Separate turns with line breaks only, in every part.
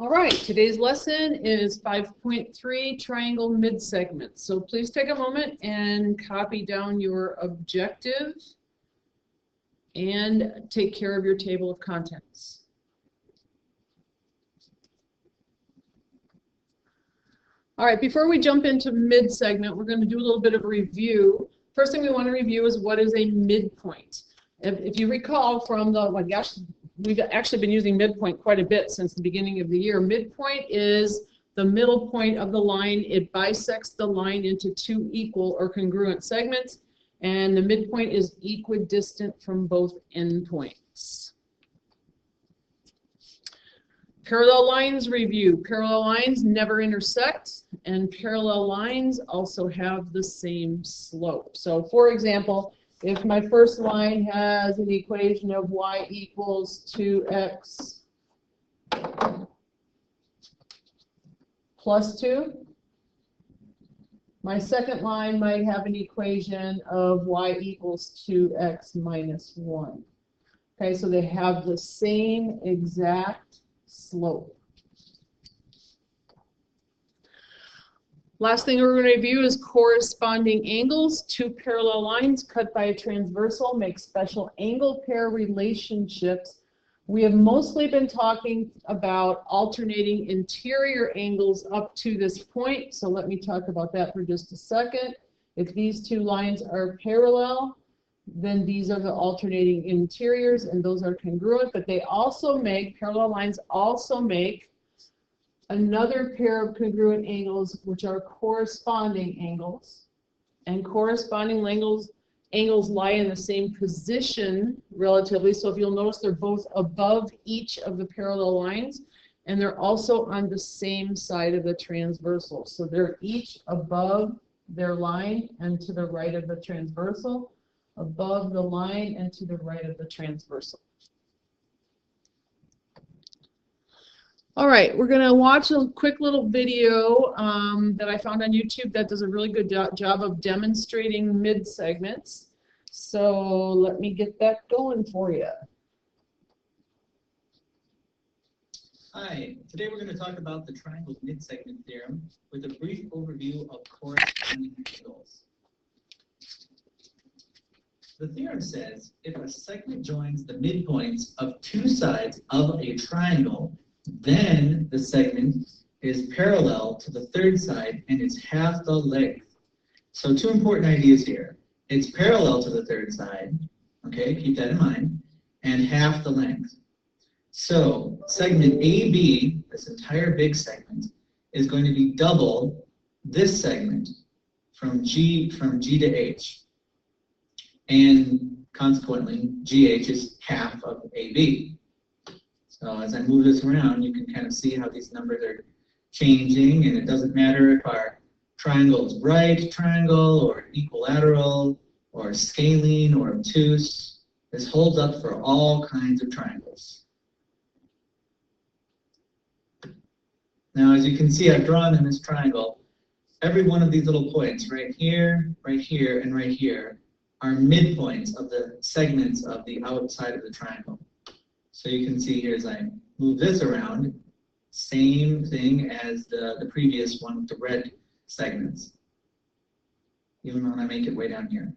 All right, today's lesson is 5.3 triangle mid-segments. So please take a moment and copy down your objective and take care of your table of contents. All right, before we jump into mid-segment, we're going to do a little bit of a review. First thing we want to review is what is a midpoint. If you recall from the, well, gosh, we've actually been using midpoint quite a bit since the beginning of the year. Midpoint is the middle point of the line. It bisects the line into two equal or congruent segments, and the midpoint is equidistant from both endpoints. Parallel lines review. Parallel lines never intersect, and parallel lines also have the same slope. So, for example, if my first line has an equation of y equals 2x plus 2, my second line might have an equation of y equals 2x minus 1. Okay, so they have the same exact slope. Last thing we're going to review is corresponding angles. Two parallel lines cut by a transversal make special angle pair relationships. We have mostly been talking about alternating interior angles up to this point, so let me talk about that for just a second. If these two lines are parallel, then these are the alternating interiors, and those are congruent, but they also make, parallel lines also make another pair of congruent angles, which are corresponding angles. And corresponding angles lie in the same position relatively. So if you'll notice, they're both above each of the parallel lines, and they're also on the same side of the transversal. So they're each above their line and to the right of the transversal, above the line and to the right of the transversal. All right, we're going to watch a quick little video that I found on YouTube that does a really good job of demonstrating mid-segments. So let me get that going for you.
Hi, today we're going to talk about the triangle mid-segment theorem with a brief overview of corresponding angles. The theorem says if a segment joins the midpoints of two sides of a triangle, then the segment is parallel to the third side and it's half the length. So two important ideas here. It's parallel to the third side, okay, keep that in mind, and half the length. So segment AB, this entire big segment, is going to be double this segment from G to H. And consequently, GH is half of AB. So as I move this around, you can kind of see how these numbers are changing, and it doesn't matter if our triangle is right triangle or equilateral or scalene or obtuse. This holds up for all kinds of triangles. Now, as you can see, I've drawn in this triangle, every one of these little points right here, and right here are midpoints of the segments of the outside of the triangle. So you can see here as I move this around, same thing as the previous one with the red segments, even when I make it way down here.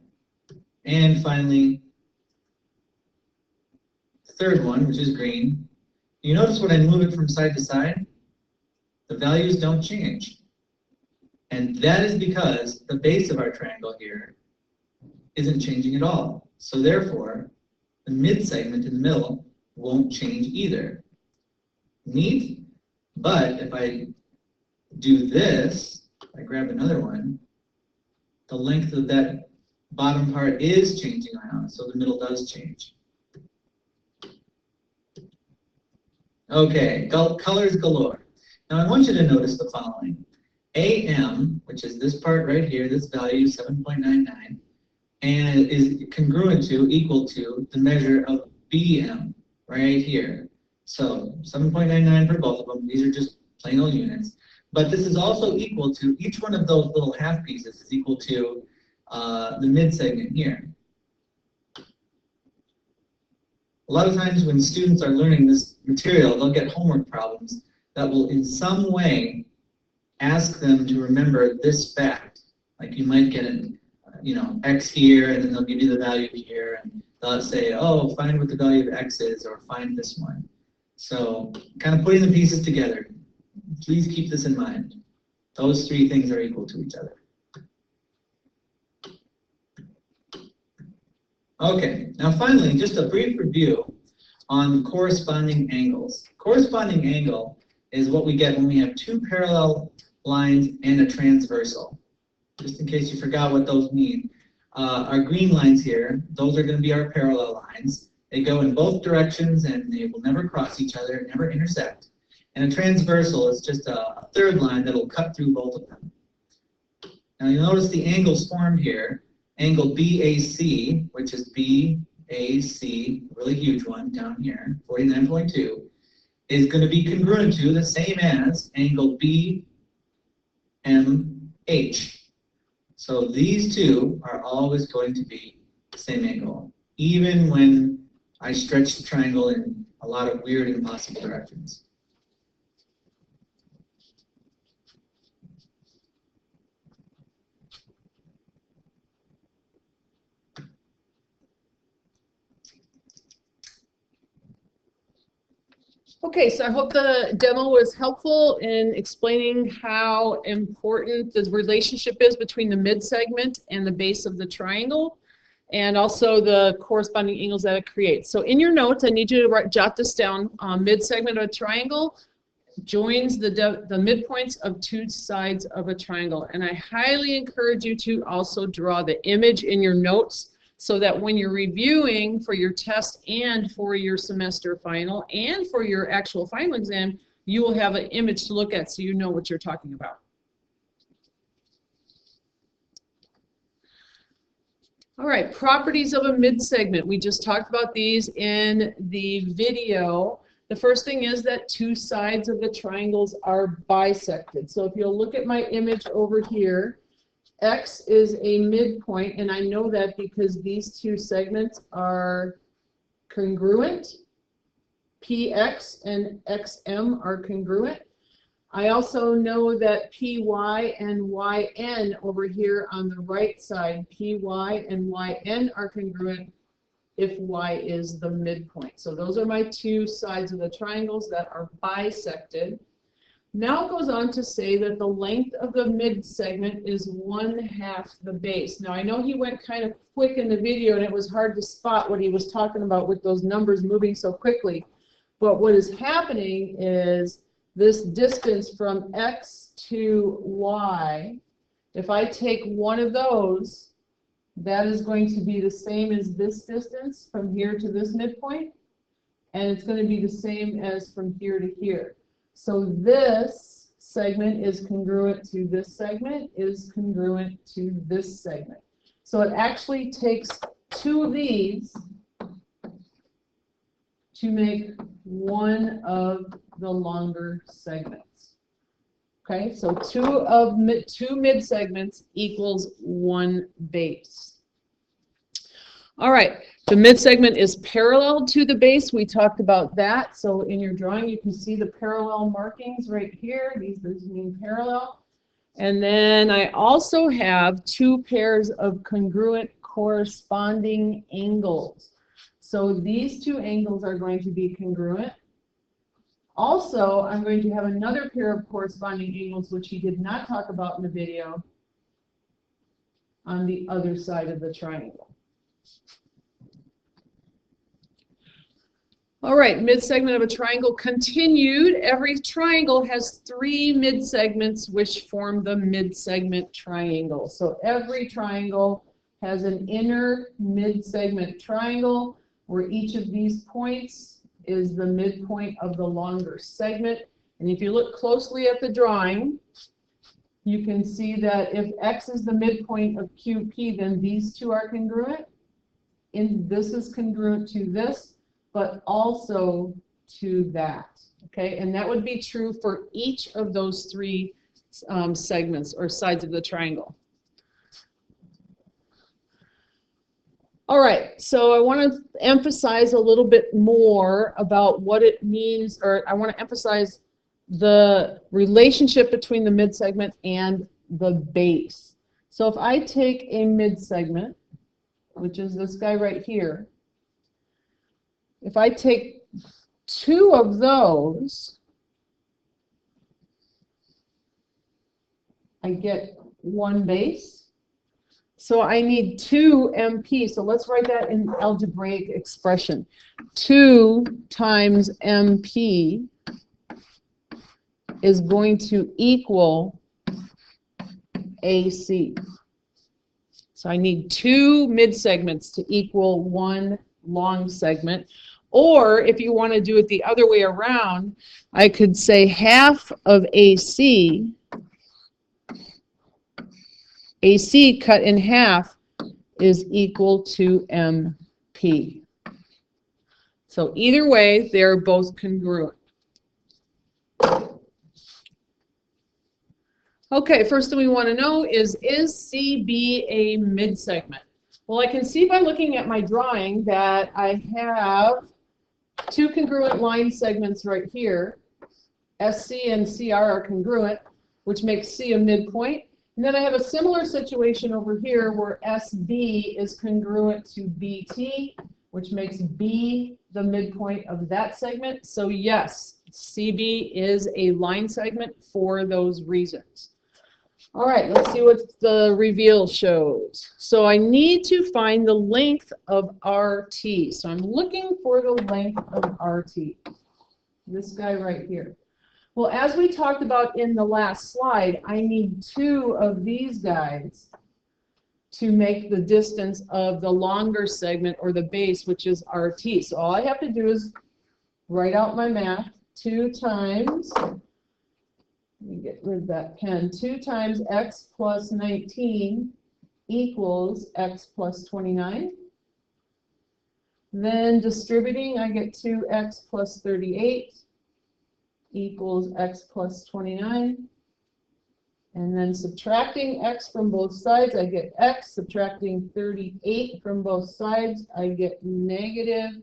And finally, the third one, which is green, you notice when I move it from side to side, the values don't change. And that is because the base of our triangle here isn't changing at all. So therefore, the mid-segment in the middle won't change either. Neat? But if I do this, I grab another one, the length of that bottom part is changing around, so the middle does change. Okay, colors galore. Now I want you to notice the following. AM, which is this part right here, this value 7.99, and is congruent to, equal to, the measure of BM right here. So 7.99 for both of them. These are just plain old units. But this is also equal to, each one of those little half pieces is equal to the mid-segment here. A lot of times when students are learning this material, they'll get homework problems that will in some way ask them to remember this fact. Like you might get an, X here, and then they'll give you the value here, and they'll say, oh, find what the value of X is, or find this one. So kind of putting the pieces together. Please keep this in mind. Those three things are equal to each other. Okay, now finally, just a brief review on corresponding angles. Corresponding angle is what we get when we have two parallel lines and a transversal. Just in case you forgot what those mean. Our green lines here, those are going to be our parallel lines. They go in both directions and they will never cross each other, never intersect. And a transversal is just a third line that will cut through both of them. Now you'll notice the angles formed here. Angle BAC, which is BAC, really huge one down here, 49.2, is going to be congruent to the same as angle BMH. So these two are always going to be the same angle, even when I stretch the triangle in a lot of weird and impossible directions.
Okay, so I hope the demo was helpful in explaining how important the relationship is between the mid-segment and the base of the triangle, and also the corresponding angles that it creates. So in your notes, I need you to jot this down. Mid-segment of a triangle joins the midpoints of two sides of a triangle. And I highly encourage you to also draw the image in your notes, so that when you're reviewing for your test and for your semester final and for your actual final exam, you will have an image to look at so you know what you're talking about. All right, properties of a midsegment. We just talked about these in the video. The first thing is that two sides of the triangles are bisected. So if you'll look at my image over here, X is a midpoint, and I know that because these two segments are congruent. PX and XM are congruent. I also know that PY and YN over here on the right side, PY and YN are congruent if Y is the midpoint. So those are my two sides of the triangles that are bisected. Now it goes on to say that the length of the mid-segment is 1/2 the base. Now I know he went kind of quick in the video and it was hard to spot what he was talking about with those numbers moving so quickly. But what is happening is this distance from X to Y, if I take one of those, that is going to be the same as this distance from here to this midpoint, and it's going to be the same as from here to here. So this segment is congruent to this segment, is congruent to this segment. So it actually takes two of these to make one of the longer segments. Okay, so two mid segments equals one base. All right, the mid-segment is parallel to the base. We talked about that. So in your drawing, you can see the parallel markings right here. These mean parallel. And then I also have two pairs of congruent corresponding angles. So these two angles are going to be congruent. Also, I'm going to have another pair of corresponding angles, which he did not talk about in the video, on the other side of the triangle. All right, mid-segment of a triangle continued. Every triangle has three mid-segments which form the mid-segment triangle. So every triangle has an inner mid-segment triangle where each of these points is the midpoint of the longer segment. And if you look closely at the drawing, you can see that if X is the midpoint of QP, then these two are congruent. And this is congruent to this, but also to that, okay? And that would be true for each of those three segments or sides of the triangle. All right, so I want to emphasize a little bit more about what it means, or I want to emphasize the relationship between the midsegment and the base. So if I take a midsegment, which is this guy right here, if I take two of those, I get one base. So I need 2 MP. So let's write that in algebraic expression. 2 times MP is going to equal AC. So I need 2 midsegments to equal 1 long segment. Or if you want to do it the other way around, I could say half of AC cut in half is equal to MP. So either way, they're both congruent. Okay, first thing we want to know is CB a midsegment? Well, I can see by looking at my drawing that I have 2 congruent line segments right here. SC and CR are congruent, which makes C a midpoint. And then I have a similar situation over here where SB is congruent to BT, which makes B the midpoint of that segment. So yes, CB is a line segment for those reasons. All right, let's see what the reveal shows. So I need to find the length of RT. So I'm looking for the length of RT. This guy right here. Well, as we talked about in the last slide, I need 2 of these guys to make the distance of the longer segment or the base, which is RT. So all I have to do is write out my math. 2 times, let me get rid of that pen, 2 times x plus 19 equals x plus 29. Then distributing, I get 2x plus 38 equals x plus 29. And then subtracting x from both sides, I get x. Subtracting 38 from both sides, I get -9.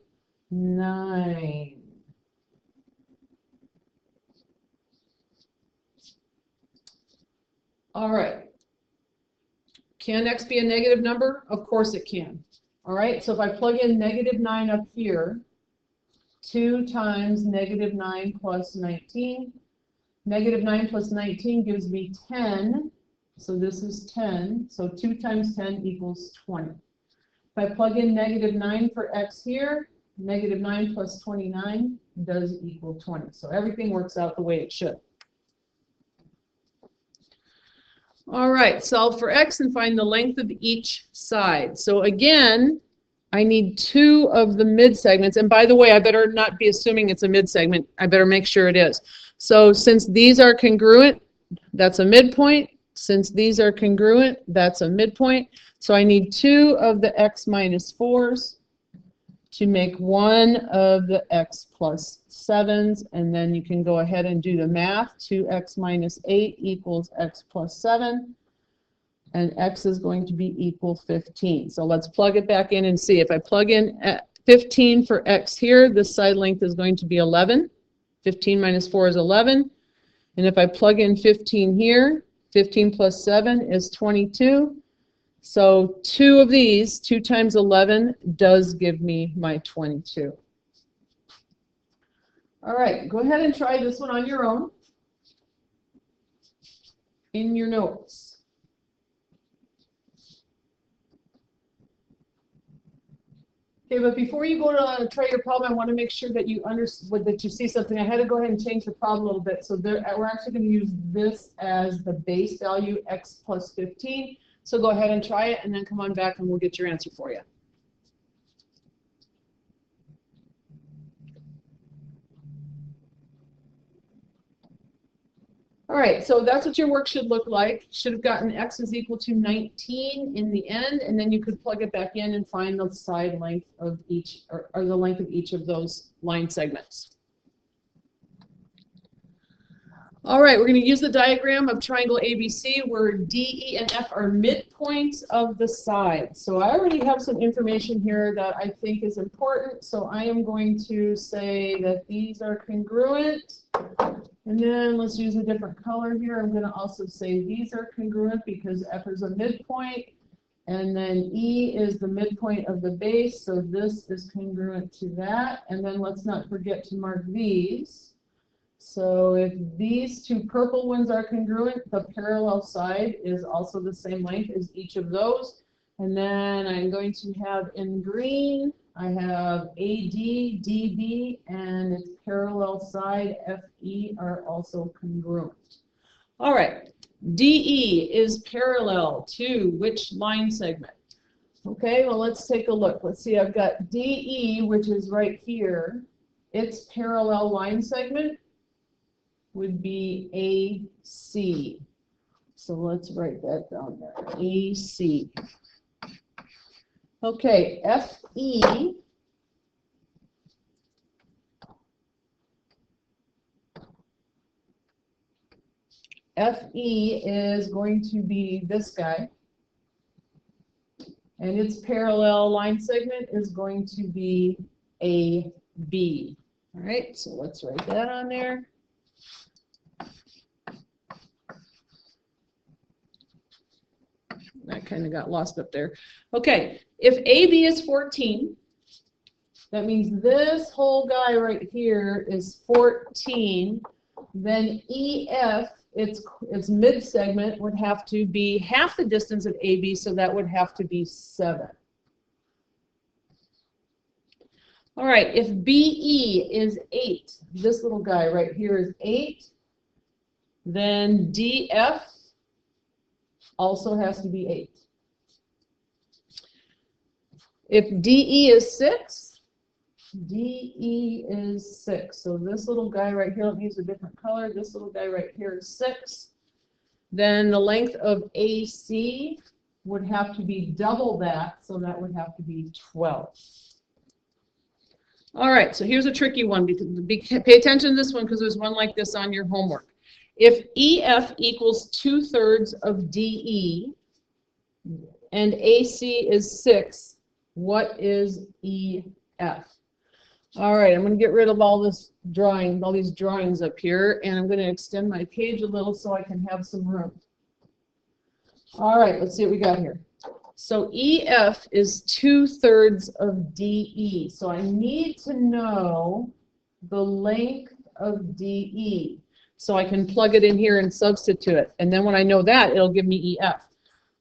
All right. Can x be a negative number? Of course it can. All right, so if I plug in -9 up here, 2 times -9 plus 19. -9 plus 19 gives me 10. So this is 10. So 2 times 10 equals 20. If I plug in -9 for x here, -9 plus 29 does equal 20. So everything works out the way it should. All right, solve for x and find the length of each side. So again, I need 2 of the midsegments. And by the way, I better not be assuming it's a midsegment. I better make sure it is. So since these are congruent, that's a midpoint. Since these are congruent, that's a midpoint. So I need 2 of the x minus 4s to make 1 of the x plus 7s. And then you can go ahead and do the math. 2x minus 8 equals x plus 7. And x is going to be equal 15. So let's plug it back in and see. If I plug in 15 for x here, this side length is going to be 11. 15 minus 4 is 11. And if I plug in 15 here, 15 plus 7 is 22. So 2 of these, 2 times 11, does give me my 22. All right, go ahead and try this one on your own in your notes. Okay, but before you go to try your problem, I want to make sure that you that you see something. I had to go ahead and change the problem a little bit. So we're actually going to use this as the base value, x plus 15. So go ahead and try it, and then come on back, and we'll get your answer for you. All right, so that's what your work should look like. Should have gotten x is equal to 19 in the end, and then you could plug it back in and find the side length of each, or the length of each of those line segments. All right, we're going to use the diagram of triangle ABC where D, E, and F are midpoints of the sides. So I already have some information here that I think is important. So I am going to say that these are congruent. And then let's use a different color here. I'm going to also say these are congruent because F is a midpoint, and then E is the midpoint of the base, so this is congruent to that. And then let's not forget to mark these. So if these two purple ones are congruent, the parallel side is also the same length as each of those. And then I'm going to have in green, I have AD, DB, and its parallel side, FE, are also congruent. All right, DE is parallel to which line segment? Okay, well, let's take a look. Let's see, I've got DE, which is right here. Its parallel line segment would be AC. So let's write that down there, AC. Okay, FE is going to be this guy, and its parallel line segment is going to be AB. All right, so let's write that on there. That kind of got lost up there. Okay, if AB is 14, that means this whole guy right here is 14, then EF, its mid-segment, would have to be half the distance of AB, so that would have to be 7. All right, if BE is 8, this little guy right here is 8, then DF also has to be 8. If DE is 6, DE is 6. So this little guy right here, let me use a different color. This little guy right here is 6. Then the length of AC would have to be double that, so that would have to be 12. All right, so here's a tricky one. Pay attention to this one because there's one like this on your homework. If EF equals 2/3 of DE and AC is 6, what is EF? All right, I'm going to get rid of all these drawings up here, and I'm going to extend my page a little so I can have some room. All right, let's see what we got here. So EF is 2/3 of DE. So I need to know the length of DE. So I can plug it in here and substitute it. And then when I know that, it'll give me EF.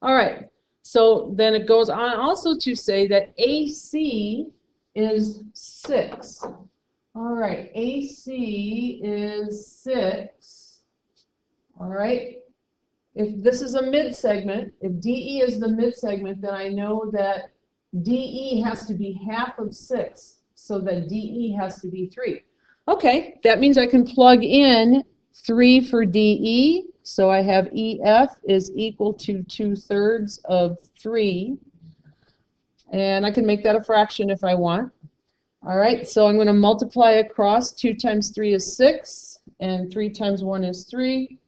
All right, so then it goes on also to say that AC is 6. All right, AC is 6. All right, if this is a mid-segment, if DE is the mid-segment, then I know that DE has to be half of 6, so that DE has to be 3. Okay, that means I can plug in 3 for DE, so I have EF is equal to 2/3 of 3, and I can make that a fraction if I want. All right, so I'm going to multiply across. 2 times 3 is 6, and 3 times 1 is 3.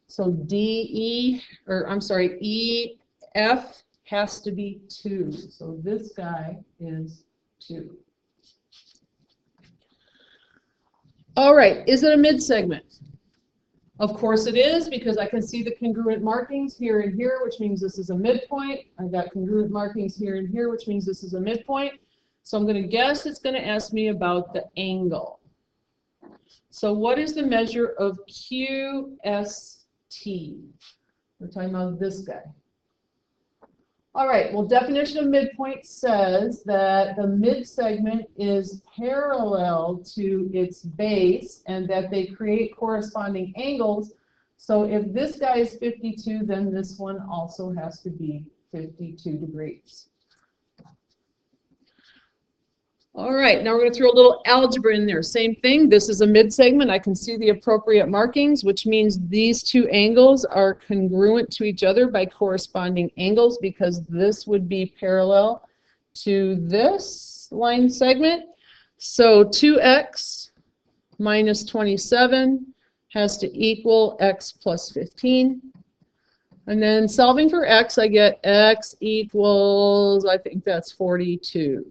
So EF has to be 2. So this guy is 2. All right, is it a mid-segment? Of course it is, because I can see the congruent markings here and here, which means this is a midpoint. I've got congruent markings here and here, which means this is a midpoint. So I'm going to guess it's going to ask me about the angle. So what is the measure of QST? We're talking about this guy. All right, well, definition of midpoint says that the mid-segment is parallel to its base and that they create corresponding angles. So if this guy is 52, then this one also has to be 52 degrees. All right, now we're going to throw a little algebra in there. Same thing, this is a mid-segment. I can see the appropriate markings, which means these two angles are congruent to each other by corresponding angles, because this would be parallel to this line segment. So 2x minus 27 has to equal x plus 15. And then solving for x, I get x equals, I think that's 42.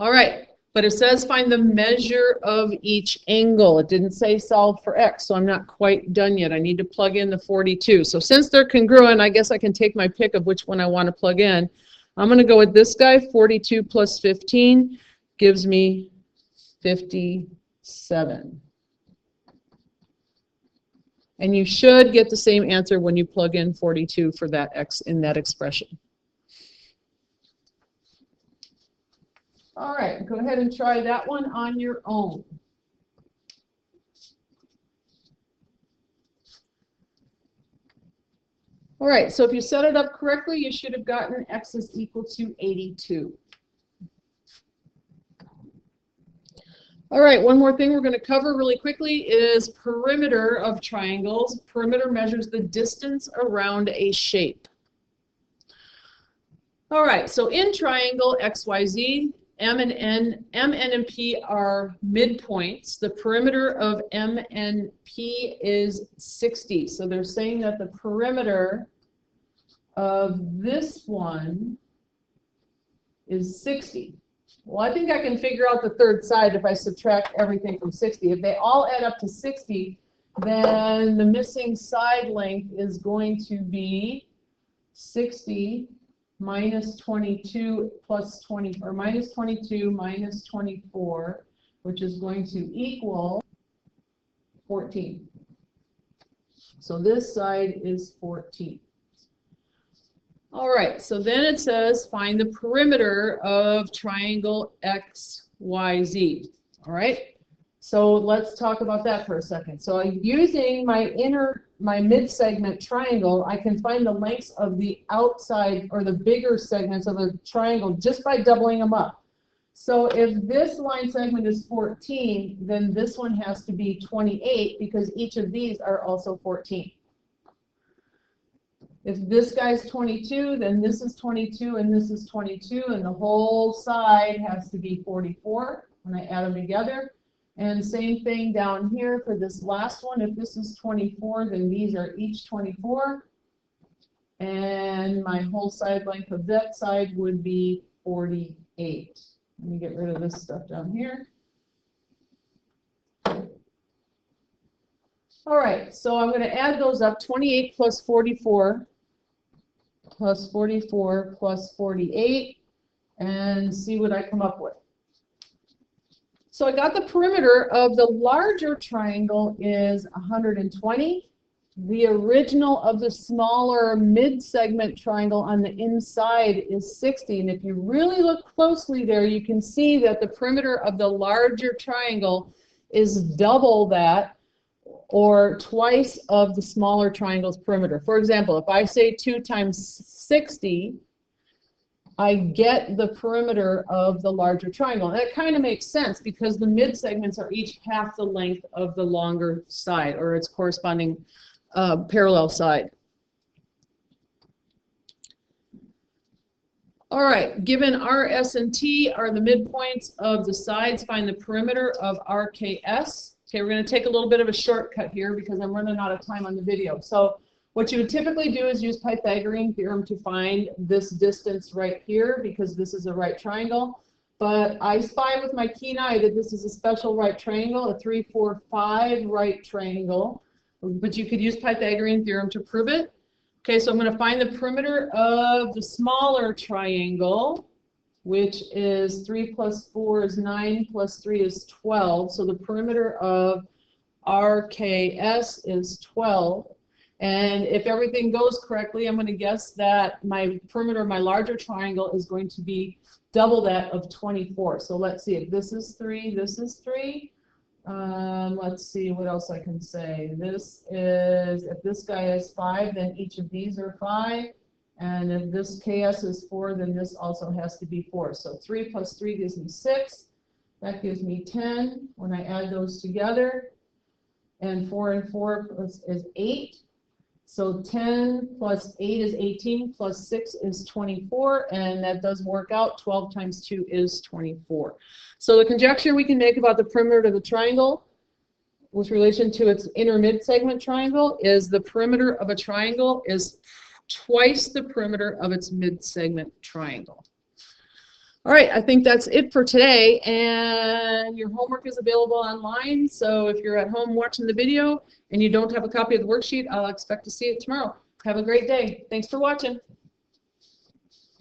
All right, But it says find the measure of each angle. It didn't say solve for x, so I'm not quite done yet. I need to plug in the 42. So since they're congruent, I guess I can take my pick of which one I want to plug in. I'm going to go with this guy. 42 plus 15 gives me 57. And you should get the same answer when you plug in 42 for that x in that expression. All right, go ahead and try that one on your own. All right, so if you set it up correctly, you should have gotten x is equal to 82. All right, one more thing we're going to cover really quickly is perimeter of triangles. Perimeter measures the distance around a shape. All right, so in triangle XYZ, M and N, P are midpoints. The perimeter of M and P is 60. So they're saying that the perimeter of this one is 60. Well, I think I can figure out the third side if I subtract everything from 60. If they all add up to 60, then the missing side length is going to be 60 minus 22 plus 20, or minus 22 minus 24, which is going to equal 14. So this side is 14. All right, so then it says find the perimeter of triangle XYZ. All right, so let's talk about that for a second. So using my mid-segment triangle, I can find the lengths of the outside or the bigger segments of a triangle just by doubling them up. So if this line segment is 14, then this one has to be 28 because each of these are also 14. If this guy's 22, then this is 22 and this is 22, and the whole side has to be 44 when I add them together. And same thing down here for this last one. If this is 24, then these are each 24. And my whole side length of that side would be 48. Let me get rid of this stuff down here. All right, so I'm going to add those up. 28 plus 44 plus 44 plus 48, and see what I come up with. So I got the perimeter of the larger triangle is 120. The original of the smaller mid-segment triangle on the inside is 60. And if you really look closely there, you can see that the perimeter of the larger triangle is double that, or twice of the smaller triangle's perimeter. For example, if I say 2 times 60, I get the perimeter of the larger triangle. And that kind of makes sense because the mid-segments are each half the length of the longer side, or its corresponding parallel side. All right, given R, S, and T are the midpoints of the sides, find the perimeter of RKS. Okay, we're going to take a little bit of a shortcut here because I'm running out of time on the video. So what you would typically do is use Pythagorean theorem to find this distance right here because this is a right triangle. But I spy with my keen eye that this is a special right triangle, a 3, 4, 5 right triangle. But you could use Pythagorean theorem to prove it. Okay, so I'm going to find the perimeter of the smaller triangle, which is 3 plus 4 is 9 plus 3 is 12. So the perimeter of RKS is 12. And if everything goes correctly, I'm going to guess that my perimeter of my larger triangle is going to be double that of 24. So let's see, if this is 3, this is 3. Let's see what else I can say. This is, if this guy is 5, then each of these are 5. And if this KS is 4, then this also has to be 4. So 3 plus 3 gives me 6. That gives me 10 when I add those together. And 4 and 4 is 8. So 10 plus 8 is 18, plus 6 is 24, and that does work out. 12 times 2 is 24. So the conjecture we can make about the perimeter of the triangle with relation to its inner mid-segment triangle is the perimeter of a triangle is twice the perimeter of its mid-segment triangle. All right, I think that's it for today, and your homework is available online, so if you're at home watching the video and you don't have a copy of the worksheet, I'll expect to see it tomorrow. Have a great day. Thanks for watching.